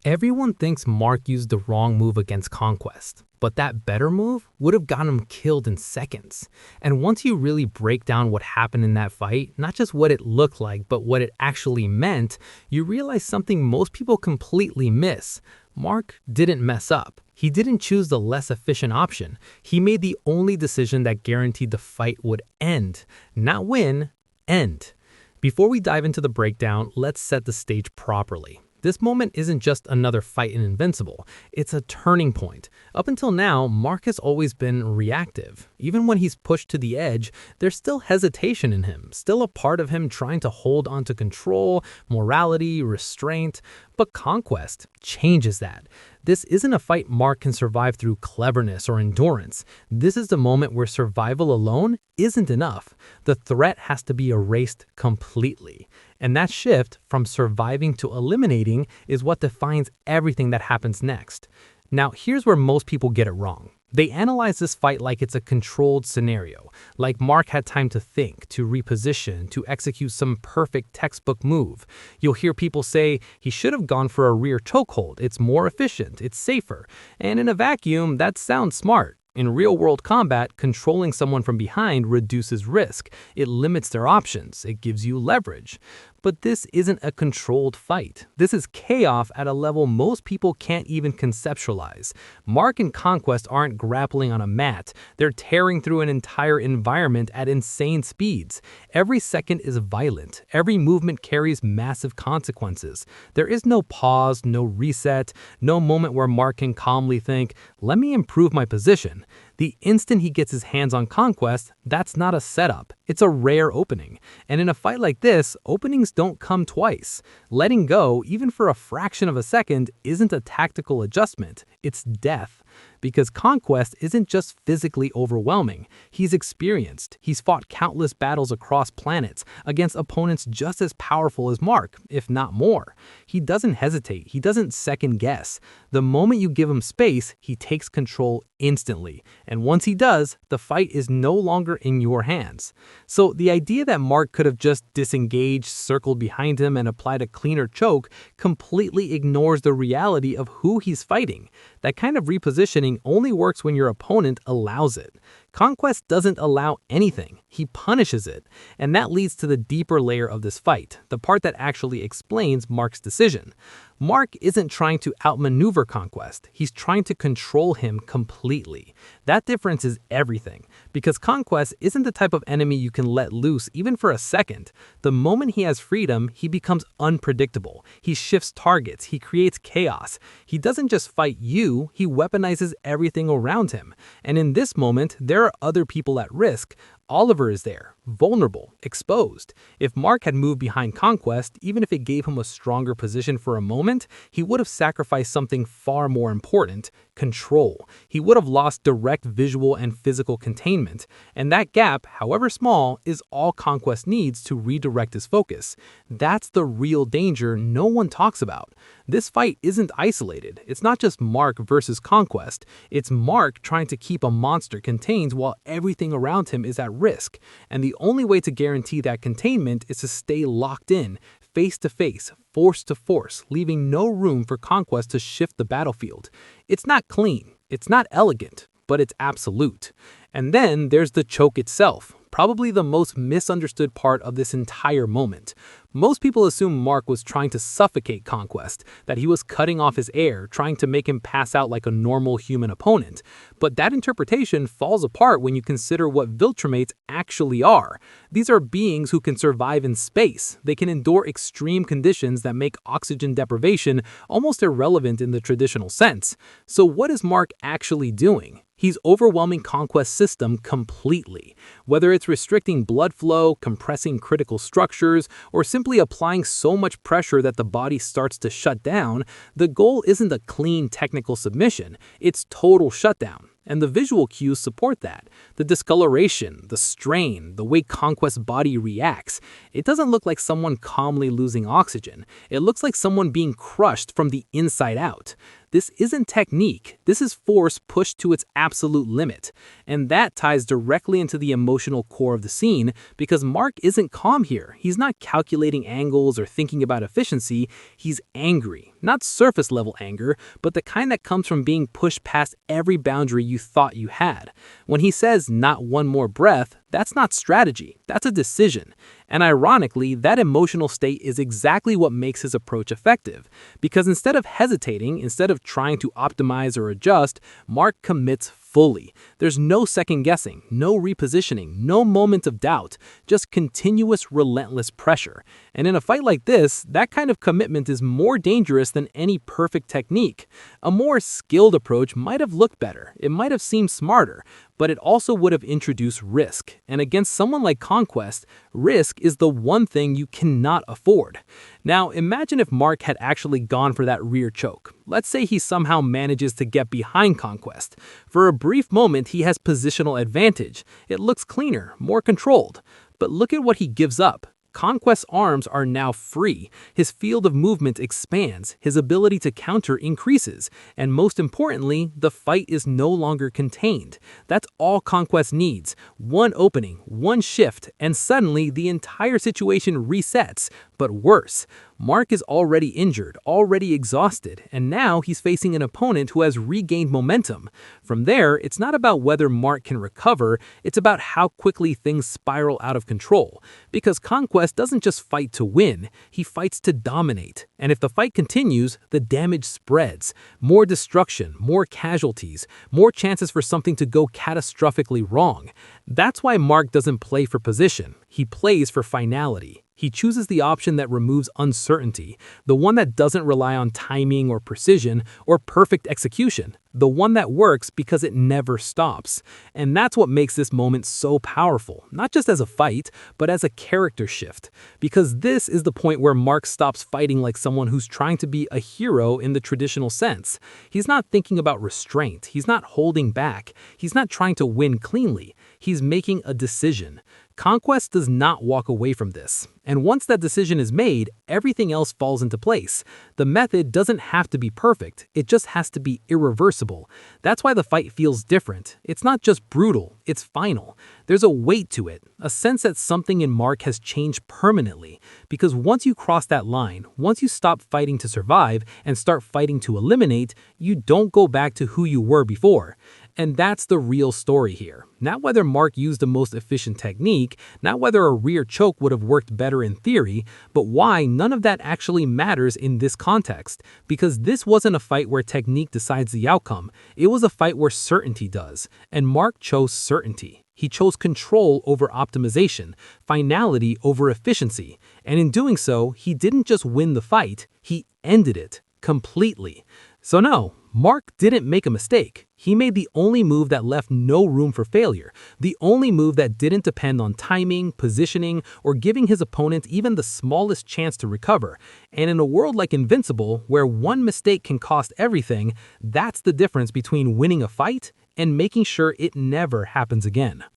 Everyone thinks Mark used the wrong move against Conquest, but that better move would have gotten him killed in seconds. And once you really break down what happened in that fight, not just what it looked like, but what it actually meant, you realize something most people completely miss. Mark didn't mess up. He didn't choose the less efficient option. He made the only decision that guaranteed the fight would end. Not win, end. Before we dive into the breakdown, let's set the stage properly. This moment isn't just another fight in Invincible, it's a turning point. Up until now, Mark has always been reactive. Even when he's pushed to the edge, there's still hesitation in him, still a part of him trying to hold onto control, morality, restraint. But Conquest changes that. This isn't a fight Mark can survive through cleverness or endurance. This is the moment where survival alone isn't enough. The threat has to be erased completely. And that shift from surviving to eliminating is what defines everything that happens next. Now, here's where most people get it wrong. They analyze this fight like it's a controlled scenario, like Mark had time to think, to reposition, to execute some perfect textbook move. You'll hear people say, he should have gone for a rear chokehold, it's more efficient, it's safer. And in a vacuum, that sounds smart. In real-world combat, controlling someone from behind reduces risk. It limits their options. It gives you leverage. But this isn't a controlled fight. This is chaos at a level most people can't even conceptualize. Mark and Conquest aren't grappling on a mat. They're tearing through an entire environment at insane speeds. Every second is violent. Every movement carries massive consequences. There is no pause, no reset, no moment where Mark can calmly think, let me improve my position. The instant he gets his hands on Conquest, that's not a setup. It's a rare opening. And in a fight like this, openings don't come twice. Letting go, even for a fraction of a second, isn't a tactical adjustment. It's death. Because Conquest isn't just physically overwhelming. He's experienced. He's fought countless battles across planets against opponents just as powerful as Mark, if not more. He doesn't hesitate. He doesn't second guess. The moment you give him space, he takes control instantly. And once he does, the fight is no longer in your hands. So the idea that Mark could have just disengaged, circled behind him, and applied a cleaner choke completely ignores the reality of who he's fighting. That kind of repositioning only works when your opponent allows it. Conquest doesn't allow anything. He punishes it. And that leads to the deeper layer of this fight, the part that actually explains Mark's decision. Mark isn't trying to outmaneuver Conquest. He's trying to control him completely. That difference is everything, because Conquest isn't the type of enemy you can let loose even for a second. The moment he has freedom, he becomes unpredictable. He shifts targets. He creates chaos. He doesn't just fight you, he weaponizes everything around him. And in this moment, there are other people at risk. Oliver is there, vulnerable, exposed. If Mark had moved behind Conquest, even if it gave him a stronger position for a moment, he would have sacrificed something far more important: control. He would have lost direct visual and physical containment. And that gap, however small, is all Conquest needs to redirect his focus. That's the real danger no one talks about. This fight isn't isolated. It's not just Mark versus Conquest. It's Mark trying to keep a monster contained while everything around him is at risk. And the only way to guarantee that containment is to stay locked in, face to face, force to force, leaving no room for Conquest to shift the battlefield. It's not clean, it's not elegant, but it's absolute. And then there's the choke itself, probably the most misunderstood part of this entire moment. Most people assume Mark was trying to suffocate Conquest, that he was cutting off his air, trying to make him pass out like a normal human opponent. But that interpretation falls apart when you consider what Viltrumates actually are. These are beings who can survive in space. They can endure extreme conditions that make oxygen deprivation almost irrelevant in the traditional sense. So what is Mark actually doing? He's overwhelming Conquest's system completely. Whether it's restricting blood flow, compressing critical structures, or simply applying so much pressure that the body starts to shut down, the goal isn't a clean technical submission, it's total shutdown. And the visual cues support that. The discoloration, the strain, the way Conquest's body reacts. It doesn't look like someone calmly losing oxygen. It looks like someone being crushed from the inside out. This isn't technique, this is force pushed to its absolute limit. And that ties directly into the emotional core of the scene, because Mark isn't calm here. He's not calculating angles or thinking about efficiency, he's angry. Not surface level anger, but the kind that comes from being pushed past every boundary you thought you had. When he says, "not one more breath," that's not strategy, that's a decision. And ironically, that emotional state is exactly what makes his approach effective. Because instead of hesitating, instead of trying to optimize or adjust, Mark commits fully. There's no second guessing, no repositioning, no moment of doubt, just continuous, relentless pressure. And in a fight like this, that kind of commitment is more dangerous than any perfect technique. A more skilled approach might have looked better, it might have seemed smarter, but it also would have introduced risk. And against someone like Conquest, risk is the one thing you cannot afford. Now, imagine if Mark had actually gone for that rear choke. Let's say he somehow manages to get behind Conquest. For a brief moment, he has positional advantage. It looks cleaner, more controlled. But look at what he gives up. Conquest's arms are now free, his field of movement expands, his ability to counter increases, and most importantly, the fight is no longer contained. That's all Conquest needs. One opening, one shift, and suddenly the entire situation resets. But worse, Mark is already injured, already exhausted, and now he's facing an opponent who has regained momentum. From there, it's not about whether Mark can recover, it's about how quickly things spiral out of control. Because Conquest doesn't just fight to win, he fights to dominate. And if the fight continues, the damage spreads. More destruction, more casualties, more chances for something to go catastrophically wrong. That's why Mark doesn't play for position, he plays for finality. He chooses the option that removes uncertainty, the one that doesn't rely on timing or precision or perfect execution, the one that works because it never stops. And that's what makes this moment so powerful, not just as a fight, but as a character shift. Because this is the point where Mark stops fighting like someone who's trying to be a hero in the traditional sense. He's not thinking about restraint, he's not holding back, he's not trying to win cleanly, he's making a decision. Conquest does not walk away from this. And once that decision is made, everything else falls into place. The method doesn't have to be perfect, it just has to be irreversible. That's why the fight feels different. It's not just brutal, it's final. There's a weight to it, a sense that something in Mark has changed permanently. Because once you cross that line, once you stop fighting to survive and start fighting to eliminate, you don't go back to who you were before. And that's the real story here. Not whether Mark used the most efficient technique, not whether a rear choke would have worked better in theory, but why none of that actually matters in this context. Because this wasn't a fight where technique decides the outcome, it was a fight where certainty does. And Mark chose certainty. He chose control over optimization, finality over efficiency. And in doing so, he didn't just win the fight, he ended it completely. So no, Mark didn't make a mistake. He made the only move that left no room for failure, the only move that didn't depend on timing, positioning, or giving his opponent even the smallest chance to recover. And in a world like Invincible, where one mistake can cost everything, that's the difference between winning a fight and making sure it never happens again.